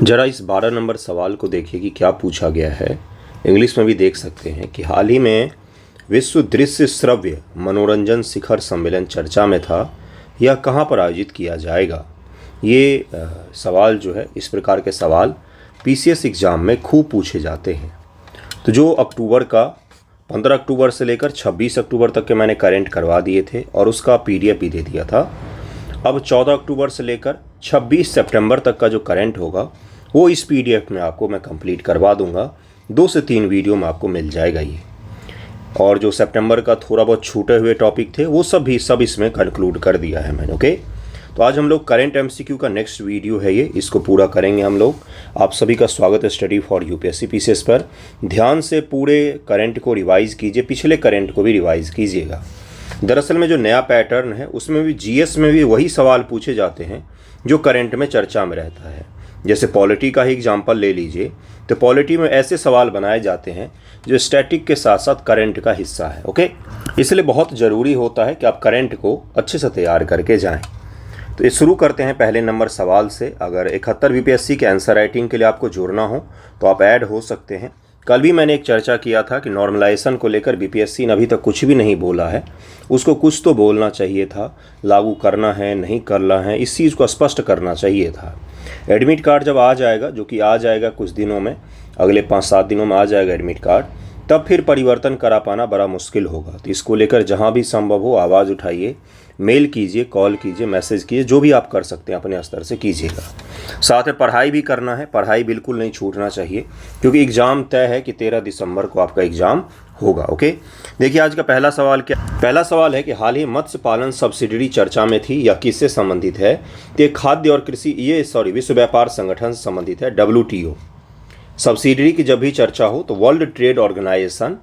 ज़रा इस 12 नंबर सवाल को देखिए कि क्या पूछा गया है। इंग्लिश में भी देख सकते हैं कि हाल ही में विश्व दृश्य श्रव्य मनोरंजन शिखर सम्मेलन चर्चा में था। यह कहाँ पर आयोजित किया जाएगा। ये सवाल जो है, इस प्रकार के सवाल पीसीएस एग्ज़ाम में खूब पूछे जाते हैं। तो जो अक्टूबर का 15 अक्टूबर से लेकर 26 अक्टूबर तक के मैंने करेंट करवा दिए थे और उसका पीडीएफ भी दे दिया था। अब 14 अक्टूबर से लेकर 26 सितंबर तक का जो करंट होगा वो इस पीडीएफ में आपको मैं कंप्लीट करवा दूंगा। 2 से 3 वीडियो में आपको मिल जाएगा ये। और जो सितंबर का थोड़ा बहुत छूटे हुए टॉपिक थे वो सब इसमें कंक्लूड कर दिया है मैंने। ओके, तो आज हम लोग करंट एमसीक्यू का नेक्स्ट वीडियो है ये, इसको पूरा करेंगे हम लोग। आप सभी का स्वागत है स्टडी फॉर यूपीएससी पीसीएस पर। ध्यान से पूरे करंट को रिवाइज़ कीजिए, पिछले करंट को भी रिवाइज़ कीजिएगा। दरअसल में जो नया पैटर्न है उसमें भी जीएस में भी वही सवाल पूछे जाते हैं जो करंट में चर्चा में रहता है। जैसे पॉलिटी का ही एग्जाम्पल ले लीजिए, तो पॉलिटी में ऐसे सवाल बनाए जाते हैं जो स्टैटिक के साथ साथ करंट का हिस्सा है। ओके, इसलिए बहुत ज़रूरी होता है कि आप करंट को अच्छे से तैयार करके जाएं। तो ये शुरू करते हैं पहले नंबर सवाल से। अगर 71 बीपीएससी के आंसर राइटिंग के लिए आपको जुड़ना हो तो आप ऐड हो सकते हैं। कल भी मैंने एक चर्चा किया था कि नॉर्मलाइजेशन को लेकर बीपीएससी ने अभी तक कुछ भी नहीं बोला है। उसको कुछ तो बोलना चाहिए था, लागू करना है नहीं करना है, इस चीज़ को स्पष्ट करना चाहिए था। एडमिट कार्ड जब आ जाएगा, जो कि आ जाएगा कुछ दिनों में, अगले 5-7 दिनों में आ जाएगा एडमिट कार्ड, तब फिर परिवर्तन करा पाना बड़ा मुश्किल होगा। तो इसको लेकर जहाँ भी संभव हो आवाज़ उठाइए, मेल कीजिए, कॉल कीजिए, मैसेज कीजिए, जो भी आप कर सकते हैं अपने स्तर से कीजिएगा। साथ में पढ़ाई भी करना है, पढ़ाई बिल्कुल नहीं छूटना चाहिए, क्योंकि एग्ज़ाम तय है कि 13 दिसंबर को आपका एग्ज़ाम होगा। ओके, देखिए आज का पहला सवाल क्या। पहला सवाल है कि हाल ही मत्स्य पालन सब्सिडी चर्चा में थी, यह किससे संबंधित है। तो खाद्य और कृषि विश्व व्यापार संगठन से संबंधित है, WTO। सब्सिडी की जब भी चर्चा हो तो वर्ल्ड ट्रेड ऑर्गेनाइजेशन,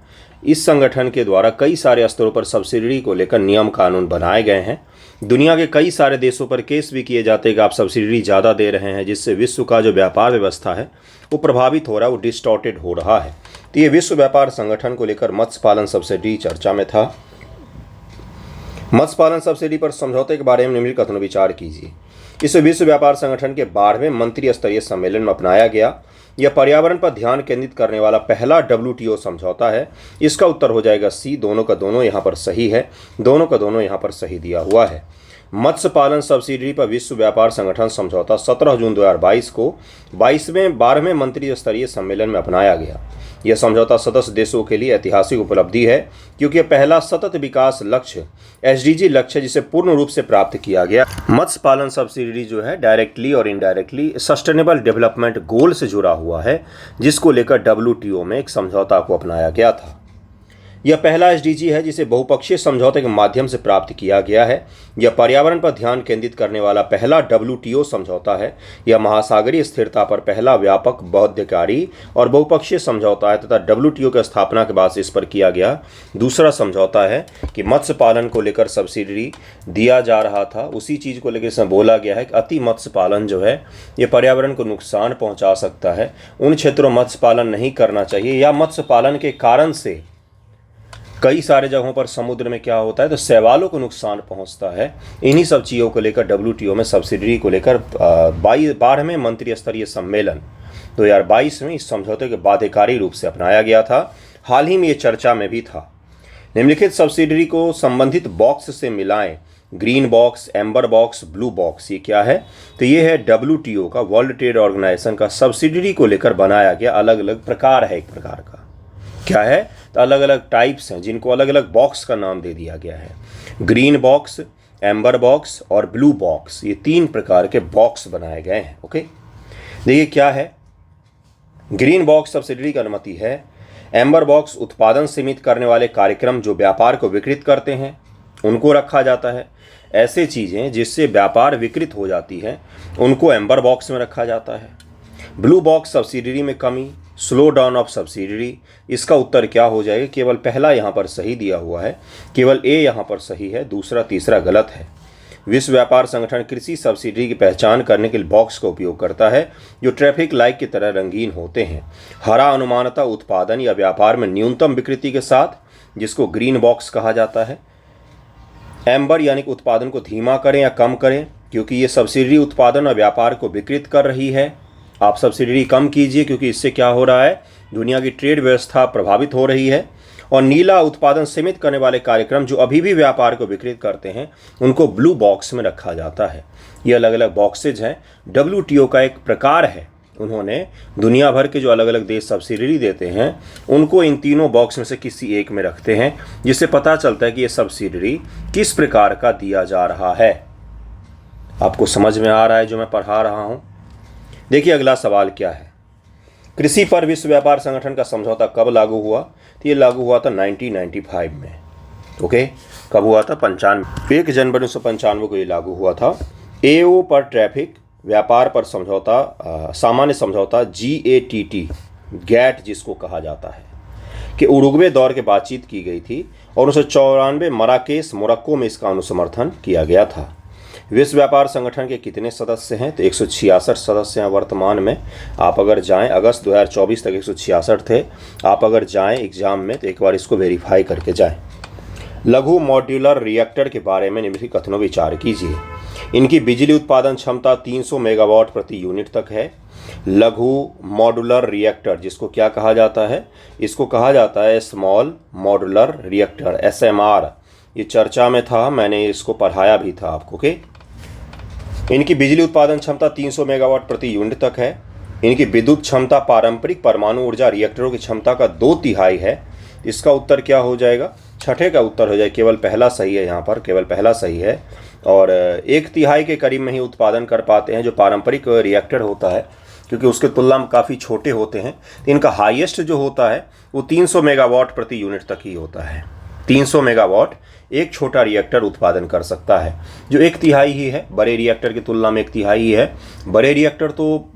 इस संगठन के द्वारा कई सारे स्तरों पर सब्सिडी को लेकर नियम कानून बनाए गए हैं। दुनिया के कई सारे देशों पर केस भी किए जाते हैं कि आप सब्सिडी ज़्यादा दे रहे हैं, जिससे विश्व का जो व्यापार व्यवस्था है वो प्रभावित हो रहा है, वो डिस्टॉर्टेड हो रहा है। तो ये विश्व व्यापार संगठन को लेकर मत्स्य पालन सब्सिडी चर्चा में था। मत्स्य पालन सब्सिडी पर समझौते के बारे में निम्नलिखित कथनों विचार कीजिए। इस विश्व व्यापार संगठन के 12वें मंत्री स्तरीय सम्मेलन में अपनाया गया। यह पर्यावरण पर ध्यान केंद्रित करने वाला पहला WTO समझौता है। इसका उत्तर हो जाएगा सी। दोनों का दोनों यहाँ पर सही है, दोनों का दोनों यहाँ पर सही दिया हुआ है। मत्स्य पालन सब्सिडी पर विश्व व्यापार संगठन समझौता 17 जून 2022 को 12वें मंत्री स्तरीय सम्मेलन में अपनाया गया। यह समझौता सदस्य देशों के लिए ऐतिहासिक उपलब्धि है, क्योंकि यह पहला सतत विकास लक्ष्य SDG लक्ष्य जिसे पूर्ण रूप से प्राप्त किया गया। मत्स्य पालन सब्सिडी जो है डायरेक्टली और इनडायरेक्टली सस्टेनेबल डेवलपमेंट गोल से जुड़ा हुआ है, जिसको लेकर WTO में एक समझौता को अपनाया गया था। यह पहला SDG है जिसे बहुपक्षीय समझौते के माध्यम से प्राप्त किया गया है। यह पर्यावरण पर ध्यान केंद्रित करने वाला पहला WTO समझौता है। यह महासागरीय स्थिरता पर पहला व्यापक बाध्यकारी और बहुपक्षीय समझौता है तथा WTO की स्थापना के बाद से इस पर किया गया दूसरा समझौता है कि मत्स्य पालन को लेकर सब्सिडी दिया जा रहा था। उसी चीज़ को लेकर इसमें बोला गया है कि अति मत्स्य पालन जो है ये पर्यावरण को नुकसान पहुँचा सकता है। उन क्षेत्रों में मत्स्य पालन नहीं करना चाहिए, या मत्स्य पालन के कारण से कई सारे जगहों पर समुद्र में क्या होता है तो शैवालों को नुकसान पहुंचता है। इन्हीं सब चीज़ों को लेकर WTO में सब्सिडी को लेकर 12वें मंत्री स्तरीय सम्मेलन 2022 में इस समझौते के बाध्यकारी रूप से अपनाया गया था। हाल ही में ये चर्चा में भी था। निम्नलिखित सब्सिडी को संबंधित बॉक्स से मिलाएं। Green box, amber box, blue box, ये क्या है तो ये है WTO का, वर्ल्ड ट्रेड ऑर्गेनाइजेशन का सब्सिडी को लेकर बनाया गया अलग अलग प्रकार है। एक प्रकार का क्या है तो अलग अलग टाइप्स हैं जिनको अलग अलग बॉक्स का नाम दे दिया गया है। ग्रीन बॉक्स, एम्बर बॉक्स और ब्लू बॉक्स, ये 3 प्रकार के बॉक्स बनाए गए हैं। ओके, देखिए क्या है। ग्रीन बॉक्स सब्सिडी की अनुमति है। एम्बर बॉक्स उत्पादन सीमित करने वाले कार्यक्रम जो व्यापार को विकृत करते हैं उनको रखा जाता है। ऐसे चीज़ें जिससे व्यापार विकृत हो जाती है उनको एम्बर बॉक्स में रखा जाता है। ब्लू बॉक्स सब्सिडी में कमी, स्लो डाउन ऑफ सब्सिडी, इसका उत्तर क्या हो जाएगा। केवल पहला यहाँ पर सही दिया हुआ है, केवल ए यहाँ पर सही है, दूसरा तीसरा गलत है। विश्व व्यापार संगठन कृषि सब्सिडी की पहचान करने के लिए बॉक्स का उपयोग करता है जो ट्रैफिक लाइट की तरह रंगीन होते हैं। हरा अनुमानतः उत्पादन या व्यापार में न्यूनतम विकृति के साथ, जिसको ग्रीन बॉक्स कहा जाता है। एम्बर यानी कि उत्पादन को धीमा करें या कम करें, क्योंकि ये सब्सिडी उत्पादन और व्यापार को विकृत कर रही है। आप सब्सिडी कम कीजिए, क्योंकि इससे क्या हो रहा है, दुनिया की ट्रेड व्यवस्था प्रभावित हो रही है। और नीला उत्पादन सीमित करने वाले कार्यक्रम जो अभी भी व्यापार को विकृत करते हैं उनको ब्लू बॉक्स में रखा जाता है। ये अलग अलग बॉक्सेज हैं, WTO का एक प्रकार है। उन्होंने दुनिया भर के जो अलग अलग देश सब्सिडी देते हैं उनको इन तीनों बॉक्स में से किसी एक में रखते हैं, जिससे पता चलता है कि ये सब्सिडी किस प्रकार का दिया जा रहा है। आपको समझ में आ रहा है जो मैं पढ़ा रहा हूँ? देखिए अगला सवाल क्या है, कृषि पर विश्व व्यापार संगठन का समझौता कब लागू हुआ? तो ये लागू हुआ था 1995 में। ओके, कब हुआ था? 1 जनवरी 1995 को ये लागू हुआ था। AO पर ट्रैफिक व्यापार पर समझौता, सामान्य समझौता GATT जिसको कहा जाता है, कि उरुग्वे दौर के बातचीत की गई थी और 1994 मराकेश मोरक्को में इसका अनुसमर्थन किया गया था। विश्व व्यापार संगठन के कितने सदस्य हैं? तो 166 सदस्य हैं वर्तमान में। आप अगर जाएं, अगस्त 2024 तक 166 थे। आप अगर जाएं एग्जाम में तो एक बार इसको वेरीफाई करके जाएं। लघु मॉड्यूलर रिएक्टर के बारे में निम्नलिखित कथनों विचार कीजिए। इनकी बिजली उत्पादन क्षमता 300 मेगावाट प्रति यूनिट तक है। लघु मॉड्यूलर रिएक्टर जिसको क्या कहा जाता है? इसको कहा जाता है स्मॉल मॉड्यूलर रिएक्टर, SMR। ये चर्चा में था, मैंने इसको पढ़ाया भी था आपको। ओके, इनकी बिजली उत्पादन क्षमता 300 मेगावाट प्रति यूनिट तक है। इनकी विद्युत क्षमता पारंपरिक परमाणु ऊर्जा रिएक्टरों की क्षमता का 2/3 है। इसका उत्तर क्या हो जाएगा? छठे का उत्तर हो जाए, केवल पहला सही है, यहाँ पर केवल पहला सही है। और 1/3 के करीब में ही उत्पादन कर पाते हैं जो पारंपरिक रिएक्टर होता है, क्योंकि उसके तुलना में काफ़ी छोटे होते हैं। इनका हाईएस्ट जो होता है वो 300 मेगावाट प्रति यूनिट तक ही होता है। 300 मेगावाट एक छोटा रिएक्टर उत्पादन कर सकता है, जो 1/3 ही है। बड़े रिएक्टर की तुलना में 1/3 ही है। बड़े रिएक्टर तो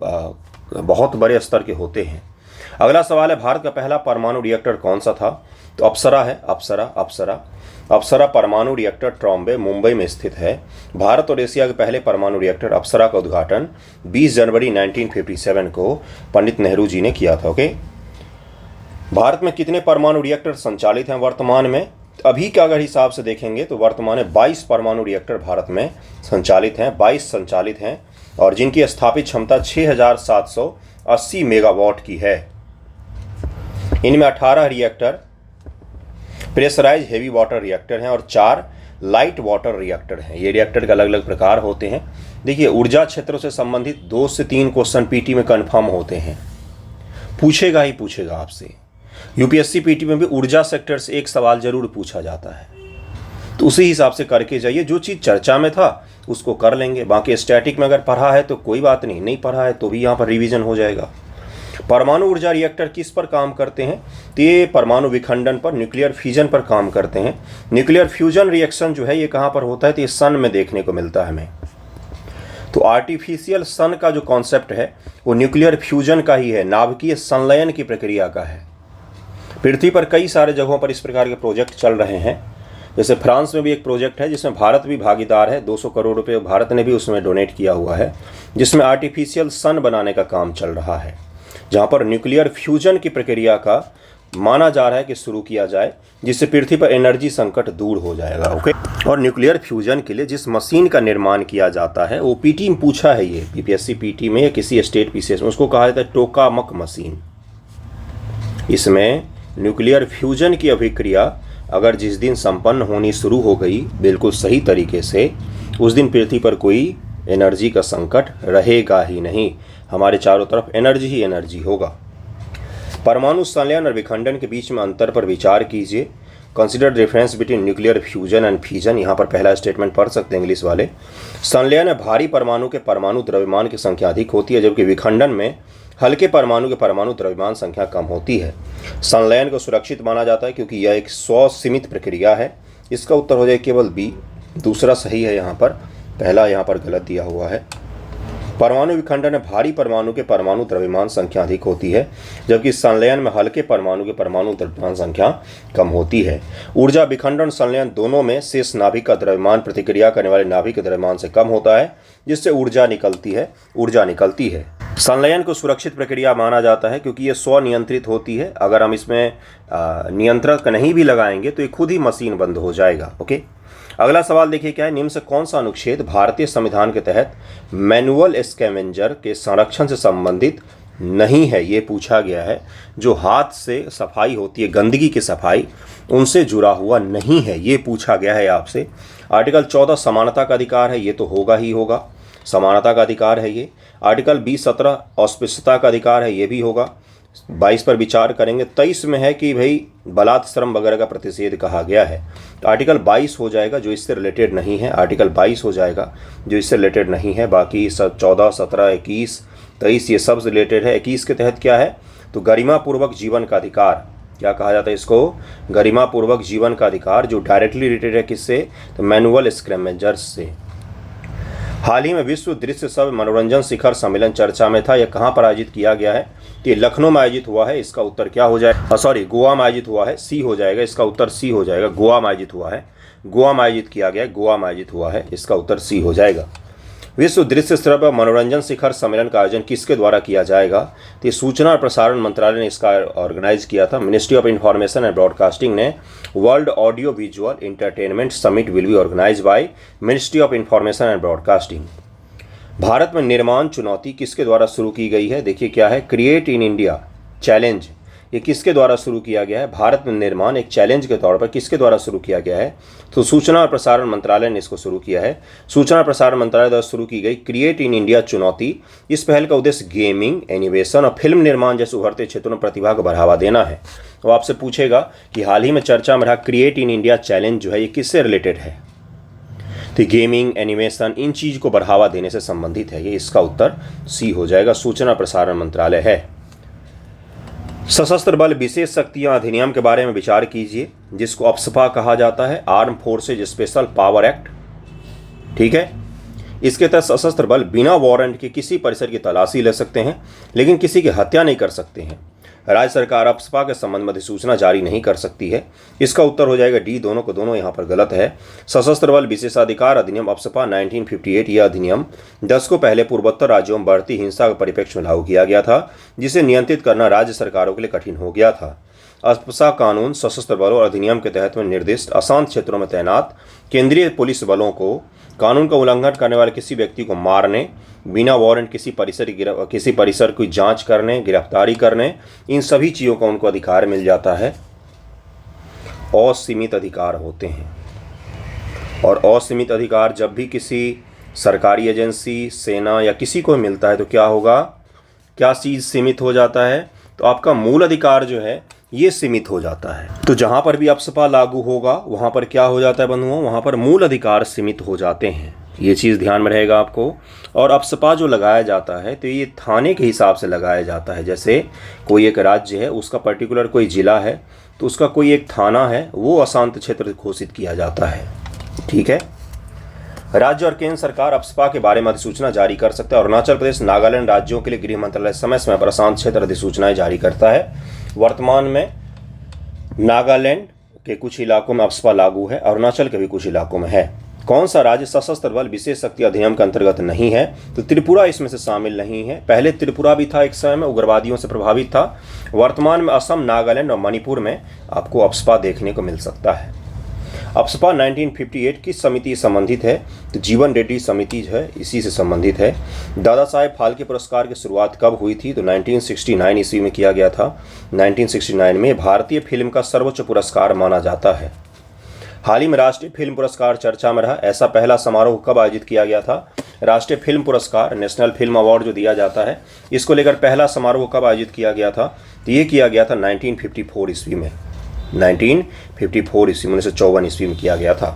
बहुत बड़े स्तर के होते हैं। अगला सवाल है, भारत का पहला परमाणु रिएक्टर कौन सा था? तो अप्सरा है। अप्सरा परमाणु रिएक्टर ट्रॉम्बे मुंबई में स्थित है। भारत और एशिया के पहले परमाणु रिएक्टर अप्सरा का उद्घाटन 20 जनवरी 1957 को पंडित नेहरू जी ने किया था। ओके, भारत में कितने परमाणु रिएक्टर संचालित हैं वर्तमान में? अभी का अगर हिसाब से देखेंगे तो वर्तमान में 22 परमाणु रिएक्टर भारत में संचालित हैं, 22 संचालित हैं, और जिनकी स्थापित क्षमता 6780 मेगावाट की है। इनमें 18 reactor pressurised heavy water reactor हैं और 4 लाइट वाटर रिएक्टर हैं। ये रिएक्टर के अलग अलग प्रकार होते हैं। देखिए, ऊर्जा क्षेत्रों से संबंधित 2 से 3 क्वेश्चन पीटी में कन्फर्म होते हैं, पूछेगा ही पूछेगा आपसे। यूपीएससी पीटी में भी ऊर्जा सेक्टर से एक सवाल जरूर पूछा जाता है, तो उसी हिसाब से करके जाइए। जो चीज़ चर्चा में था उसको कर लेंगे, बाकी स्टैटिक में अगर पढ़ा है तो कोई बात नहीं, नहीं पढ़ा है तो भी यहाँ पर रिवीजन हो जाएगा। परमाणु ऊर्जा रिएक्टर किस पर काम करते हैं? तो ये परमाणु विखंडन पर, न्यूक्लियर फ्यूजन पर काम करते हैं। न्यूक्लियर फ्यूजन रिएक्शन जो है ये कहाँ पर होता है? तो ये सन में देखने को मिलता है हमें। तो आर्टिफिशियल सन का जो कॉन्सेप्ट है वो न्यूक्लियर फ्यूजन का ही है, नाभिकीय संलयन की प्रक्रिया का है। पृथ्वी पर कई सारे जगहों पर इस प्रकार के प्रोजेक्ट चल रहे हैं। जैसे फ्रांस में भी एक प्रोजेक्ट है जिसमें भारत भी भागीदार है, 200 करोड़ रुपए भारत ने भी उसमें डोनेट किया हुआ है, जिसमें आर्टिफिशियल सन बनाने का काम चल रहा है, जहाँ पर न्यूक्लियर फ्यूजन की प्रक्रिया का माना जा रहा है कि शुरू किया जाए, जिससे पृथ्वी पर एनर्जी संकट दूर हो जाएगा। ओके, और न्यूक्लियर फ्यूजन के लिए जिस मशीन का निर्माण किया जाता है वो पीटी में पूछा है, ये बीपीएससी पीटी में या किसी स्टेट पीसीएस में, उसको कहा जाता है टोकामक मशीन। इसमें न्यूक्लियर फ्यूजन की अभिक्रिया अगर जिस दिन संपन्न होनी शुरू हो गई बिल्कुल सही तरीके से, उस दिन पृथ्वी पर कोई एनर्जी का संकट रहेगा ही नहीं। हमारे चारों तरफ एनर्जी ही एनर्जी होगा। परमाणु संलयन और विखंडन के बीच में अंतर पर विचार कीजिए। Consider difference between nuclear fusion and fission. यहाँ पर पहला स्टेटमेंट पढ़ सकते हैं इंग्लिश वाले। संलयन में भारी परमाणु के परमाणु द्रव्यमान की संख्या अधिक होती है, जबकि विखंडन में हल्के परमाणु के परमाणु द्रव्यमान संख्या कम होती है। संलयन को सुरक्षित माना जाता है क्योंकि यह एक स्वसीमित प्रक्रिया है। इसका उत्तर हो जाए केवल बी, दूसरा सही है यहाँ पर, पहला यहाँ पर गलत दिया हुआ है। परमाणु विखंडन में भारी परमाणु के परमाणु द्रव्यमान संख्या अधिक होती है, जबकि संलयन में हल्के परमाणु के परमाणु द्रव्यमान संख्या कम होती है। ऊर्जा विखंडन संलयन दोनों में शेष नाभिक का द्रव्यमान प्रतिक्रिया करने वाले नाभिक के द्रव्यमान से कम होता है, जिससे ऊर्जा निकलती है। संलयन को सुरक्षित प्रक्रिया माना जाता है क्योंकि ये स्वनियंत्रित होती है। अगर हम इसमें नियंत्रक नहीं भी लगाएंगे तो ये खुद ही मशीन बंद हो जाएगा। ओके, अगला सवाल देखिए क्या है, निम्न से कौन सा अनुच्छेद भारतीय संविधान के तहत मैनुअल स्कैवेंजर के संरक्षण से संबंधित नहीं है, ये पूछा गया है। जो हाथ से सफाई होती है, गंदगी की सफाई, उनसे जुड़ा हुआ नहीं है, ये पूछा गया है आपसे। आर्टिकल 14 समानता का अधिकार है, ये तो होगा ही होगा, समानता का अधिकार है ये। आर्टिकल 20-17 अस्पृश्यता का अधिकार है, ये भी होगा। 22 पर विचार करेंगे। 23 में है कि भाई बलात्श्रम वगैरह का प्रतिषेध कहा गया है, तो आर्टिकल 22 हो जाएगा जो इससे रिलेटेड नहीं है, आर्टिकल 22 हो जाएगा जो इससे रिलेटेड नहीं है। बाकी सब 14, 17, 21, 23 ये सब रिलेटेड है। 21 के तहत क्या है, तो गरिमापूर्वक जीवन का अधिकार, क्या कहा जाता है इसको, गरिमापूर्वक जीवन का अधिकार, जो डायरेक्टली रिलेटेड है किससे, तो मैनुअल स्कैवेंजर्स से। हाल ही में विश्व दृश्य श्रव्य मनोरंजन शिखर सम्मेलन चर्चा में था, यह कहाँ पर आयोजित किया गया है, ये लखनऊ में आयोजित हुआ है, इसका उत्तर क्या हो जाएगा, सॉरी गोवा में आयोजित हुआ है, सी हो जाएगा, इसका उत्तर सी हो जाएगा। गोवा में आयोजित हुआ है, गोवा में आयोजित किया गया है, गोवा में आयोजित हुआ है, इसका उत्तर सी हो जाएगा। विश्व दृश्य श्रव्य मनोरंजन शिखर सम्मेलन का आयोजन किसके द्वारा किया जाएगा, तो ये सूचना और प्रसारण मंत्रालय ने इसका ऑर्गेनाइज किया था। Ministry of information and broadcasting ने world audio visual entertainment summit will be organise by ministry of information and broadcasting. Bharat में निर्माण चुनौती किसके द्वारा शुरू की गई है, देखिए क्या है, क्रिएट इन इंडिया चैलेंज, ये किसके द्वारा शुरू किया गया है, भारत में निर्माण एक चैलेंज के तौर पर किसके द्वारा शुरू किया गया है, तो सूचना और प्रसारण मंत्रालय ने इसको शुरू किया है। सूचना और प्रसारण मंत्रालय द्वारा शुरू की गई क्रिएट इन इंडिया चुनौती, इस पहल का उद्देश्य गेमिंग, एनिमेशन और फिल्म निर्माण जैसे उभरते क्षेत्रों में प्रतिभा को बढ़ावा देना है। तो आपसे पूछेगा कि हाल ही में चर्चा में रहा क्रिएट इन इंडिया चैलेंज जो है ये किससे रिलेटेड है, तो गेमिंग, एनिमेशन, इन चीज़ को बढ़ावा देने से संबंधित है, ये इसका उत्तर सी हो जाएगा, सूचना प्रसारण मंत्रालय है। सशस्त्र बल विशेष शक्तियां अधिनियम के बारे में विचार कीजिए, जिसको अप्सपा कहा जाता है, arm forces special power act, ठीक है। इसके तहत सशस्त्र बल बिना वारंट के किसी परिसर की तलाशी ले सकते हैं, लेकिन किसी की हत्या नहीं कर सकते हैं। राज्य सरकार अप्सपा के संबंध में अधिसूचना जारी नहीं कर सकती है, इसका उत्तर हो जाएगा डी, दोनों को दोनों यहाँ पर गलत है। सशस्त्र बल विशेषाधिकार अधिनियम अप्सपा 1958, यह अधिनियम 10 को पहले पूर्वोत्तर राज्यों में बढ़ती हिंसा के परिप्रेक्ष्य में लागू किया गया था, जिसे नियंत्रित करना राज्य सरकारों के लिए कठिन हो गया था। अप्सपा कानून सशस्त्र बलों और अधिनियम के तहत में निर्दिष्ट अशांत क्षेत्रों में तैनात केंद्रीय पुलिस बलों को कानून का उल्लंघन करने वाले किसी व्यक्ति को मारने, बिना वारंट किसी परिसर की जांच करने, गिरफ्तारी करने, इन सभी चीज़ों का उनको अधिकार मिल जाता है। असीमित अधिकार होते हैं, और असीमित अधिकार जब भी किसी सरकारी एजेंसी, सेना या किसी को मिलता है तो क्या होगा, क्या चीज़ सीमित हो जाता है, तो आपका मूल अधिकार जो है ये सीमित हो जाता है। तो जहाँ पर भी अप्सपा लागू होगा वहाँ पर क्या हो जाता है बंधुओं, वहाँ पर मूल अधिकार सीमित हो जाते हैं, ये चीज़ ध्यान में रहेगा आपको। और अप्सपा जो लगाया जाता है तो ये थाने के हिसाब से लगाया जाता है, जैसे कोई एक राज्य है, उसका पर्टिकुलर कोई ज़िला है, तो उसका कोई एक थाना है, वो अशांत क्षेत्र घोषित किया जाता है, ठीक है। राज्य और केंद्र सरकार अप्सपा के बारे में अधिसूचना जारी कर सकता है। अरुणाचल प्रदेश, नागालैंड राज्यों के लिए गृह मंत्रालय समय समय पर अशांत क्षेत्र अधिसूचनाएं जारी करता है। वर्तमान में नागालैंड के कुछ इलाकों में अप्सपा लागू है, अरुणाचल के भी कुछ इलाकों में है। कौन सा राज्य सशस्त्र बल विशेष शक्ति अधिनियम के अंतर्गत नहीं है, तो त्रिपुरा इसमें से शामिल नहीं है। पहले त्रिपुरा भी था, एक समय में उग्रवादियों से प्रभावित था। वर्तमान में असम, नागालैंड और मणिपुर में आपको अप्सपा देखने को मिल सकता है। अप्सपा 1958 किस समिति से संबंधित है, तो जीवन रेड्डी समिति जो है इसी से संबंधित है। दादा साहेब फाल्के पुरस्कार की शुरुआत कब हुई थी, तो 1969 ईस्वी में किया गया था। 1969 में भारतीय फिल्म का सर्वोच्च पुरस्कार माना जाता है। हाल ही में राष्ट्रीय फिल्म पुरस्कार चर्चा में रहा, ऐसा पहला समारोह कब आयोजित किया गया था। राष्ट्रीय फिल्म पुरस्कार, नेशनल फिल्म अवार्ड जो दिया जाता है, इसको लेकर पहला समारोह कब आयोजित किया गया था, तो ये किया गया था 1954 ईस्वी में। 1954 ईस्वी में, 1954 ईस्वी में किया गया था।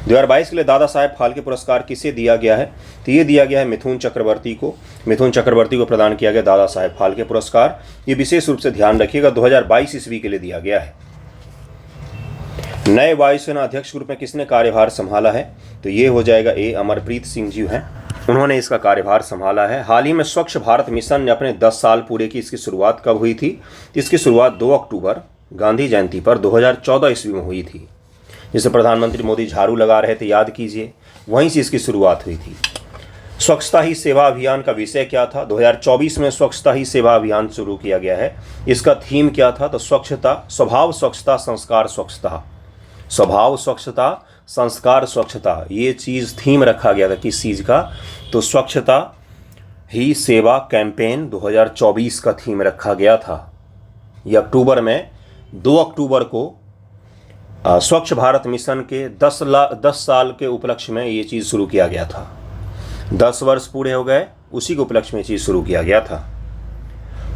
2022 के लिए दादा साहेब फाल्के पुरस्कार किसे दिया गया है, तो ये दिया गया है मिथुन चक्रवर्ती को। मिथुन चक्रवर्ती को प्रदान किया गया दादा साहेब फाल्के पुरस्कार। ये विशेष रूप से ध्यान रखिएगा 2022 ईस्वी के लिए दिया गया है। नए वायुसेना अध्यक्ष के रूप में किसने कार्यभार संभाला है, तो ये हो जाएगा ए, अमरप्रीत सिंह जी हैं, उन्होंने इसका कार्यभार संभाला है। हाल ही में स्वच्छ भारत मिशन ने अपने 10 साल पूरे की, इसकी शुरुआत कब हुई थी, इसकी शुरुआत 2 अक्टूबर गांधी जयंती पर 2014 ईस्वी में हुई थी। जिसे प्रधानमंत्री मोदी झाड़ू लगा रहे थे, याद कीजिए, वहीं से इसकी शुरुआत हुई थी। स्वच्छता ही सेवा अभियान का विषय क्या था, 2024 में स्वच्छता ही सेवा अभियान शुरू किया गया है। इसका थीम क्या था, तो स्वच्छता, स्वभाव स्वच्छता, संस्कार स्वच्छता। स्वभाव स्वच्छता, संस्कार स्वच्छता, ये चीज़ थीम रखा गया था किस चीज़ का, तो स्वच्छता ही सेवा कैंपेन 2024 का थीम रखा गया था। ये अक्टूबर में 2 अक्टूबर को स्वच्छ भारत मिशन के 10 साल के उपलक्ष्य में ये चीज़ शुरू किया गया था। 10 वर्ष पूरे हो गए, उसी के उपलक्ष्य में ये चीज़ शुरू किया गया था।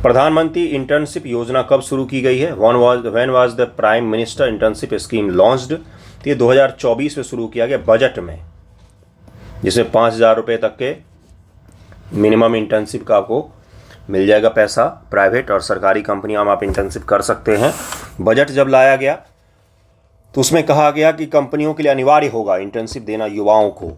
प्रधानमंत्री इंटर्नशिप योजना कब शुरू की गई है? When was the prime minister internship scheme launched? तो ये 2024 में शुरू किया गया बजट में, जिसमें 5,000 रुपये तक के मिनिमम इंटर्नशिप का आपको मिल जाएगा पैसा। प्राइवेट और सरकारी कंपनियों में आप इंटर्नशिप कर सकते हैं। बजट जब लाया गया तो उसमें कहा गया कि कंपनियों के लिए अनिवार्य होगा इंटर्नशिप देना युवाओं को,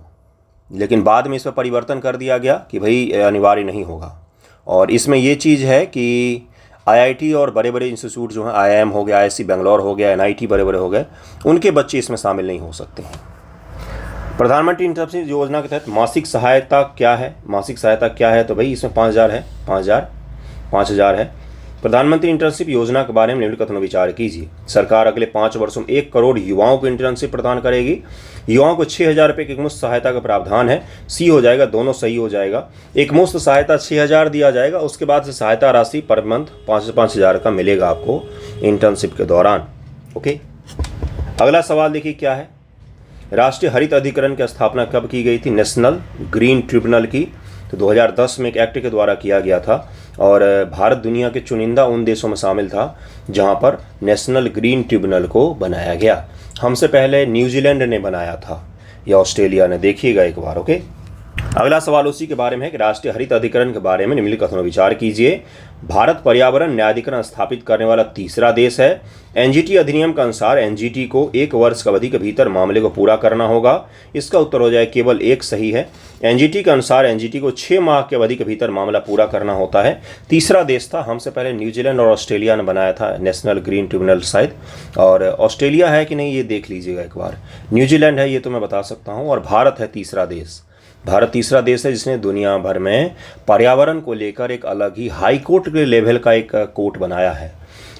लेकिन बाद में इसमें परिवर्तन कर दिया गया कि भाई अनिवार्य नहीं होगा। और इसमें ये चीज़ है कि आईआईटी और बड़े बड़े इंस्टीट्यूट जो हैं, आईआईएम हो गया, आईआईसी बेंगलोर हो गया, एनआईटी बड़े बड़े हो गए, उनके बच्चे इसमें शामिल नहीं हो सकते हैं। प्रधानमंत्री इंटर्नशिप योजना के तहत मासिक सहायता क्या है? मासिक सहायता क्या है? तो भाई इसमें 5,000 है, 5,000 है। प्रधानमंत्री इंटर्नशिप योजना के बारे में निम्नलिखित में विचार कीजिए। सरकार अगले 5 वर्षों में 1 करोड़ युवाओं को इंटर्नशिप प्रदान करेगी। युवाओं को 6,000 रुपये की एकमुश्त सहायता का प्रावधान है। सी हो जाएगा, दोनों सही हो जाएगा। एकमुश्त सहायता 6,000 दिया जाएगा, उसके बाद से सहायता राशि पर मंथ 5,000 का मिलेगा आपको इंटर्नशिप के दौरान। ओके, अगला सवाल देखिए क्या है। राष्ट्रीय हरित अधिकरण की स्थापना कब की गई थी? नेशनल ग्रीन ट्रिब्यूनल की तो 2010 में एक एक्ट के द्वारा किया गया था। और भारत दुनिया के चुनिंदा उन देशों में शामिल था जहां पर नेशनल ग्रीन ट्रिब्यूनल को बनाया गया। हमसे पहले न्यूजीलैंड ने बनाया था या ऑस्ट्रेलिया ने, देखिएगा एक बार। ओके, अगला सवाल उसी के बारे में है कि राष्ट्रीय हरित अधिकरण के बारे में निम्नलिखित में विचार कीजिए। भारत पर्यावरण न्यायाधिकरण स्थापित करने वाला तीसरा देश है। एनजीटी अधिनियम के अनुसार एनजीटी को 1 वर्ष अवधि के भीतर मामले को पूरा करना होगा। इसका उत्तर हो जाए केवल एक सही है। एनजीटी के अनुसार एनजीटी को 6 माह की अवधि के भीतर मामला पूरा करना होता है। तीसरा देश था, हमसे पहले न्यूजीलैंड और ऑस्ट्रेलिया ने बनाया था नेशनल ग्रीन ट्रिब्यूनल शायद, और ऑस्ट्रेलिया है कि नहीं ये देख लीजिएगा एक बार। न्यूजीलैंड है ये तो मैं बता सकता हूँ, और भारत है तीसरा देश। भारत तीसरा देश है जिसने दुनिया भर में पर्यावरण को लेकर एक अलग ही हाई कोर्ट के लेवल का एक कोर्ट बनाया है।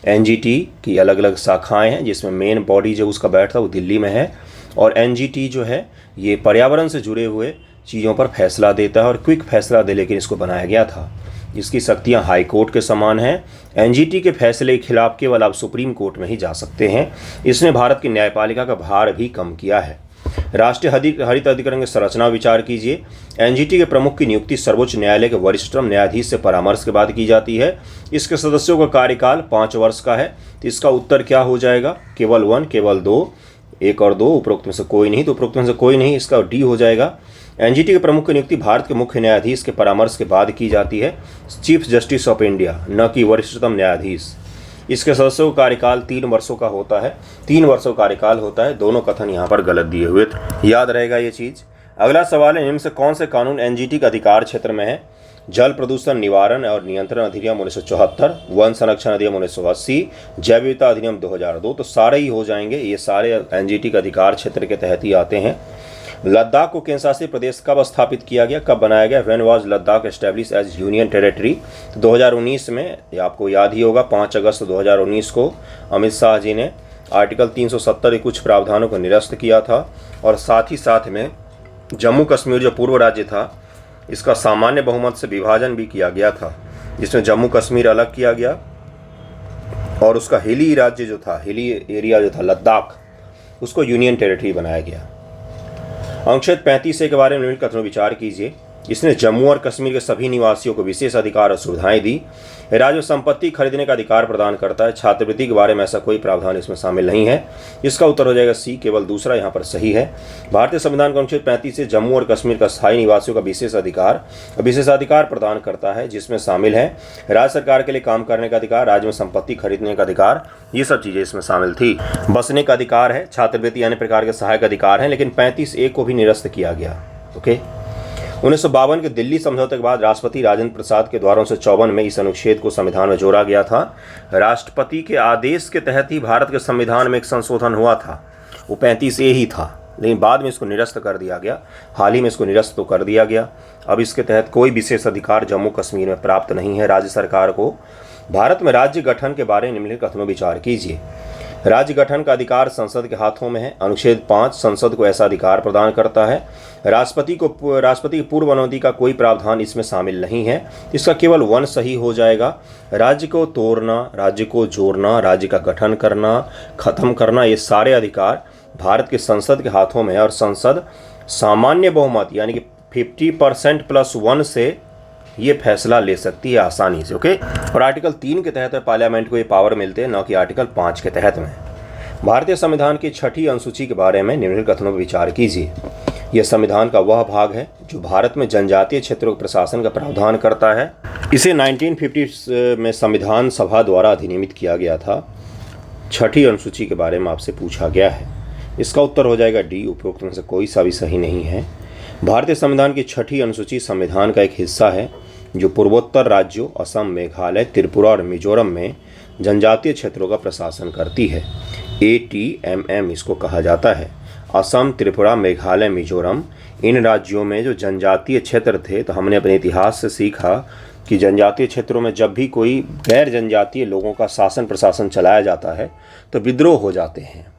एनजीटी की अलग अलग शाखाएं हैं, जिसमें मेन बॉडी जो उसका बैठता है वो दिल्ली में है। और एनजीटी जो है ये पर्यावरण से जुड़े हुए चीज़ों पर फैसला देता है, और क्विक फैसला दे लेकिन इसको बनाया गया था। इसकी शक्तियां हाई कोर्ट के समान हैं। एनजीटी के फैसले के खिलाफ केवल आप सुप्रीम कोर्ट में ही जा सकते हैं। इसने भारत की न्यायपालिका का भार भी कम किया है। राष्ट्रीय हरित अधिकरण की संरचना विचार कीजिए। एनजीटी के प्रमुख की नियुक्ति सर्वोच्च न्यायालय के वरिष्ठतम न्यायाधीश से परामर्श के बाद की जाती है। इसके सदस्यों का कार्यकाल 5 वर्ष का है। तो इसका उत्तर क्या हो जाएगा? केवल 1, केवल 2, 1 और 2, उपरोक्त में से कोई नहीं, तो उपरोक्त में से कोई नहीं, इसका डी हो जाएगा। एनजीटी के प्रमुख की नियुक्ति भारत के मुख्य न्यायाधीश के परामर्श के बाद की जाती है, चीफ जस्टिस ऑफ इंडिया, न कि वरिष्ठतम न्यायाधीश। इसके सदस्यों का कार्यकाल 3 वर्षों का होता है, 3 वर्षों का कार्यकाल होता है। दोनों कथन यहाँ पर गलत दिए हुए थे, याद रहेगा ये चीज़। अगला सवाल है, निम्न से कौन से कानून एनजीटी के अधिकार क्षेत्र में है? जल प्रदूषण निवारण और नियंत्रण अधिनियम 1974, वन संरक्षण अधिनियम 1980, जैव विविधता अधिनियम 2002। तो सारे ही हो जाएंगे, ये सारे एनजीटी के अधिकार क्षेत्र के तहत ही आते हैं। लद्दाख को केंद्र शासित प्रदेश कब स्थापित किया गया, कब बनाया गया? When was Ladakh establish as union territory? 2019 में, ये आपको याद ही होगा, 5 अगस्त 2019 को अमित शाह जी ने आर्टिकल 370 के कुछ प्रावधानों को निरस्त किया था। और साथ ही साथ में जम्मू कश्मीर जो पूर्व राज्य था, इसका सामान्य बहुमत से विभाजन भी किया गया था, जिसमें जम्मू कश्मीर अलग किया गया और उसका हिली राज्य जो था, हिली एरिया जो था लद्दाख, उसको यूनियन टेरिटरी बनाया गया। अनुच्छेद 35A के बारे में निम्नलिखित कथनों विचार कीजिए। इसने जम्मू और कश्मीर के सभी निवासियों को विशेष अधिकार और सुविधाएं दी। राज्य संपत्ति खरीदने का अधिकार प्रदान करता है। छात्रवृत्ति के बारे में ऐसा कोई प्रावधान इसमें शामिल नहीं है। इसका उत्तर हो जाएगा सी, केवल दूसरा यहाँ पर सही है। भारतीय संविधान का अनुच्छेद 35 से जम्मू और कश्मीर का स्थायी निवासियों का विशेषाधिकार प्रदान करता है, जिसमें शामिल है राज्य सरकार के लिए काम करने का अधिकार, राज्य में संपत्ति खरीदने का अधिकार, ये सब चीज़ें इसमें शामिल थी। बसने का अधिकार है, छात्रवृत्ति अन्य प्रकार के सहायक अधिकार हैं, लेकिन 35A को भी निरस्त किया गया। ओके, 1952 के दिल्ली समझौते के बाद राष्ट्रपति राजेंद्र प्रसाद के द्वारा 1954 में इस अनुच्छेद को संविधान में जोड़ा गया था। राष्ट्रपति के आदेश के तहत ही भारत के संविधान में एक संशोधन हुआ था, वो 35A ही था, लेकिन बाद में इसको निरस्त कर दिया गया। हाल ही में इसको निरस्त तो कर दिया गया। अब इसके तहत कोई विशेष अधिकार जम्मू कश्मीर में प्राप्त नहीं है राज्य सरकार को। भारत में राज्य गठन के बारे में निम्नलिखित कथनों विचार कीजिए। राज्य गठन का अधिकार संसद के हाथों में है। अनुच्छेद 5 संसद को ऐसा अधिकार प्रदान करता है। राष्ट्रपति की पूर्व अनुमति का कोई प्रावधान इसमें शामिल नहीं है। इसका केवल वन सही हो जाएगा। राज्य को तोड़ना, राज्य को जोड़ना, राज्य का गठन करना, खत्म करना, ये सारे अधिकार भारत के संसद के हाथों में है और संसद सामान्य बहुमत यानी कि 50% + 1 से ये फैसला ले सकती है आसानी से। ओके, और आर्टिकल 3 के तहत पार्लियामेंट को ये पावर मिलते हैं, न कि आर्टिकल 5 के तहत में। भारतीय संविधान की 6ठी अनुसूची के बारे में निम्नलिखित कथनों पर विचार कीजिए। यह संविधान का वह भाग है जो भारत में जनजातीय क्षेत्रों के प्रशासन का प्रावधान करता है। इसे 1950 में संविधान सभा द्वारा अधिनियमित किया गया था। 6ठी अनुसूची के बारे में आपसे पूछा गया है। इसका उत्तर हो जाएगा डी, उपरोक्त में से कोई सा भी सही नहीं है। भारतीय संविधान की 6ठी अनुसूची संविधान का एक हिस्सा है जो पूर्वोत्तर राज्यों असम, मेघालय, त्रिपुरा और मिजोरम में जनजातीय क्षेत्रों का प्रशासन करती है। ATMM इसको कहा जाता है। असम, त्रिपुरा, मेघालय, मिजोरम, इन राज्यों में जो जनजातीय क्षेत्र थे, तो हमने अपने इतिहास से सीखा कि जनजातीय क्षेत्रों में जब भी कोई गैर जनजातीय लोगों का शासन प्रशासन चलाया जाता है तो विद्रोह हो जाते हैं।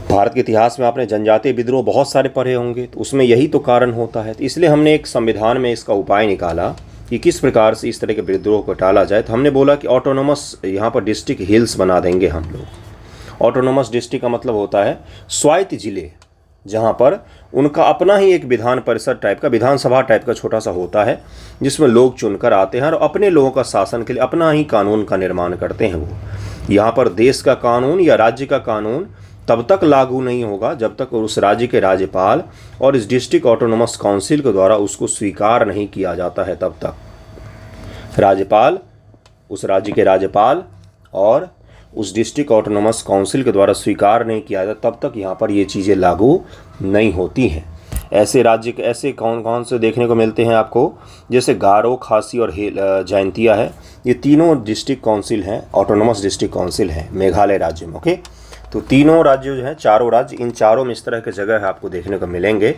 भारत के इतिहास में आपने जनजातीय विद्रोह बहुत सारे पढ़े होंगे, तो उसमें यही तो कारण होता है। तो इसलिए हमने एक संविधान में इसका उपाय निकाला कि किस प्रकार से इस तरह के विद्रोह को टाला जाए। तो हमने बोला कि ऑटोनोमस यहाँ पर डिस्ट्रिक्ट हिल्स बना देंगे हम लोग। ऑटोनोमस डिस्ट्रिक्ट का मतलब होता है स्वायत्त जिले, जहाँ पर उनका अपना ही एक विधान परिषद टाइप का, विधानसभा टाइप का छोटा सा होता है, जिसमें लोग चुनकर आते हैं और अपने लोगों का शासन के लिए अपना ही कानून का निर्माण करते हैं। वो यहाँ पर देश का कानून या राज्य का कानून तब तक लागू नहीं होगा जब तक उस राज्य के राज्यपाल और इस डिस्ट्रिक्ट ऑटोनोमस काउंसिल के द्वारा उसको स्वीकार नहीं किया जाता है। तब तक राज्यपाल, उस राज्य के राज्यपाल और उस डिस्ट्रिक्ट ऑटोनोमस काउंसिल के द्वारा स्वीकार नहीं किया जाता, तब तक यहाँ पर ये चीज़ें लागू नहीं होती हैं। ऐसे राज्य ऐसे कौन कौन से देखने को मिलते हैं आपको, जैसे गारो, खासी और जयंतिया है। ये तीनों डिस्ट्रिक्ट काउंसिल हैं, ऑटोनोमस डिस्ट्रिक्ट काउंसिल हैं मेघालय राज्य में। ओके, तो तीनों राज्य जो हैं, चारों राज्य, इन चारों में इस तरह के जगह आपको देखने को मिलेंगे।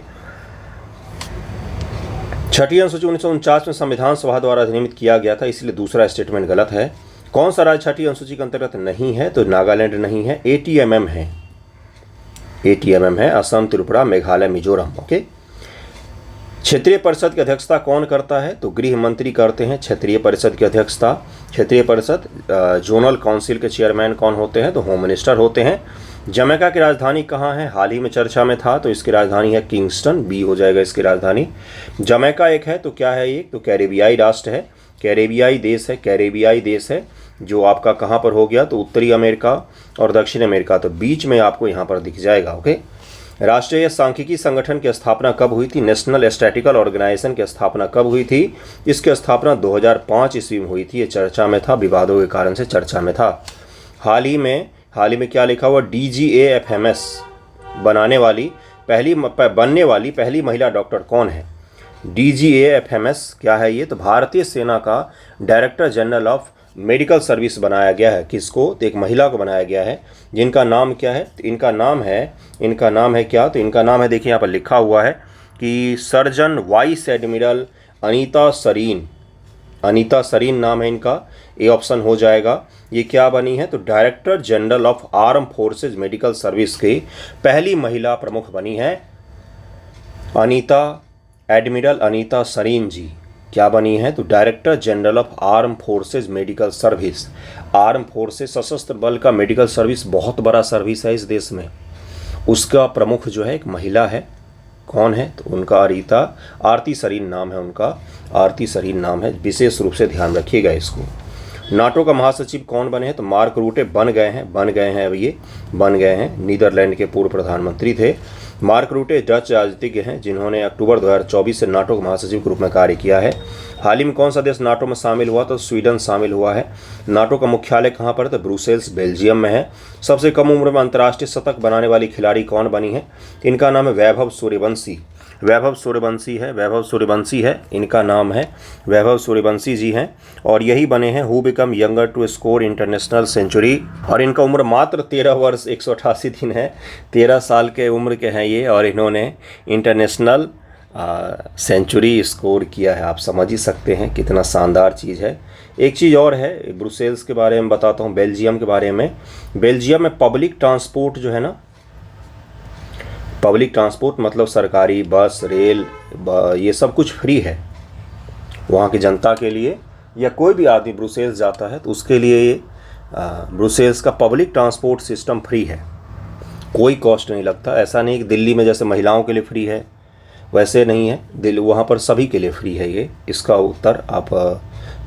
6ठी अनुसूची 1949 में संविधान सभा द्वारा अधिनियमित किया गया था, इसलिए दूसरा स्टेटमेंट गलत है। कौन सा राज्य 6ठी अनुसूची के अंतर्गत नहीं है? तो नागालैंड नहीं है। ATMM है, ATMM है, असम, त्रिपुरा, मेघालय, मिजोरम। ओके, क्षेत्रीय परिषद की अध्यक्षता कौन करता है? तो गृह मंत्री करते हैं क्षेत्रीय परिषद की अध्यक्षता। क्षेत्रीय परिषद जोनल काउंसिल के चेयरमैन कौन होते हैं? तो होम मिनिस्टर होते हैं। जमैका की राजधानी कहाँ है? हाल ही में चर्चा में था, तो इसकी राजधानी है किंगस्टन, बी हो जाएगा इसकी राजधानी। जमैका एक है, तो क्या है ये? तो कैरेबियाई राष्ट्र है, कैरेबियाई देश है, कैरेबियाई देश है जो आपका कहाँ पर हो गया? तो उत्तरी अमेरिका और दक्षिण अमेरिका, तो बीच में आपको यहाँ पर दिख जाएगा। ओके, राष्ट्रीय सांख्यिकी संगठन की स्थापना कब हुई थी? नेशनल स्टैटिस्टिकल ऑर्गेनाइजेशन की स्थापना कब हुई थी? इसकी स्थापना 2005 ईस्वी में हुई थी। ये चर्चा में था, विवादों के कारण से चर्चा में था। हाल ही में क्या लिखा हुआ? DGAFMS बनने वाली पहली महिला डॉक्टर कौन है? DGAFMS क्या है ये? तो भारतीय सेना का director general of medical service बनाया गया है। किसको? तो एक महिला को बनाया गया है, जिनका नाम क्या है? तो इनका नाम है क्या? तो इनका नाम है, देखिए यहाँ पर लिखा हुआ है कि surgeon vice admiral Anita Sarin नाम है इनका। ये ऑप्शन हो जाएगा। ये क्या बनी है? तो director general of arm forces medical service की पहली महिला प्रमुख बनी है एडमिरल अनीता सरीन जी। क्या बनी है? तो director general of arm forces medical service. Arm forces सशस्त्र बल का मेडिकल सर्विस बहुत बड़ा सर्विस है इस देश में। उसका प्रमुख जो है एक महिला है। कौन है? तो उनका आरती सरीन नाम है उनका, आरती सरीन नाम है। विशेष रूप से ध्यान रखिएगा इसको। नाटो का महासचिव कौन बने हैं? तो मार्क रूटे बन गए हैं। नीदरलैंड के पूर्व प्रधानमंत्री थे। मार्क रूटे डच राजनीतिज्ञ हैं जिन्होंने अक्टूबर 2024 से नाटो के महासचिव के रूप में कार्य किया है। हाल ही में कौन सा देश नाटो में शामिल हुआ? तो स्वीडन शामिल हुआ है। नाटो का मुख्यालय कहाँ पर है? तो ब्रुसेल्स, बेल्जियम में है। सबसे कम उम्र में अंतर्राष्ट्रीय शतक बनाने वाली खिलाड़ी कौन बनी है? इनका नाम है वैभव सूर्यवंशी है, इनका नाम है वैभव सूर्यवंशी जी हैं, और यही बने हैं who become younger to score international century. और इनका उम्र मात्र 13 वर्ष 188 दिन है। 13 साल के उम्र के हैं ये, और इन्होंने इंटरनेशनल सेंचुरी स्कोर किया है। आप समझ ही सकते हैं कितना शानदार चीज़ है। एक चीज़ और है, ब्रुसेल्स के बारे में बताता हूँ, बेल्जियम के बारे में। बेल्जियम में पब्लिक ट्रांसपोर्ट जो है ना, पब्लिक ट्रांसपोर्ट मतलब सरकारी बस, रेल, ये सब कुछ फ्री है वहाँ की जनता के लिए, या कोई भी आदमी ब्रुसेल्स जाता है तो उसके लिए ये ब्रुसेल्स का पब्लिक ट्रांसपोर्ट सिस्टम फ्री है, कोई कॉस्ट नहीं लगता। ऐसा नहीं कि दिल्ली में जैसे महिलाओं के लिए फ्री है, वैसे नहीं है, दिल्ली वहाँ पर सभी के लिए फ्री है ये। इसका उत्तर आप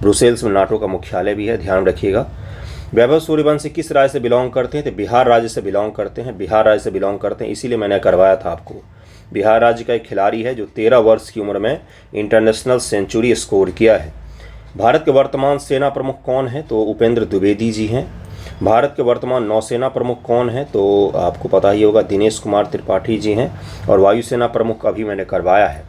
ब्रुसेल्स में नाटो का मुख्यालय भी है, ध्यान रखिएगा। वैभव सूर्यवंशी किस राज्य से बिलोंग करते हैं? तो बिहार राज्य से बिलोंग करते हैं, बिहार राज्य से बिलोंग करते हैं, इसीलिए मैंने करवाया था आपको। बिहार राज्य का एक खिलाड़ी है जो 13 वर्ष की उम्र में इंटरनेशनल सेंचुरी स्कोर किया है। भारत के वर्तमान सेना प्रमुख कौन है? तो उपेंद्र द्विवेदी जी हैं। भारत के वर्तमान नौसेना प्रमुख कौन है? तो आपको पता ही होगा, दिनेश कुमार त्रिपाठी जी हैं। और वायुसेना प्रमुख अभी मैंने करवाया है।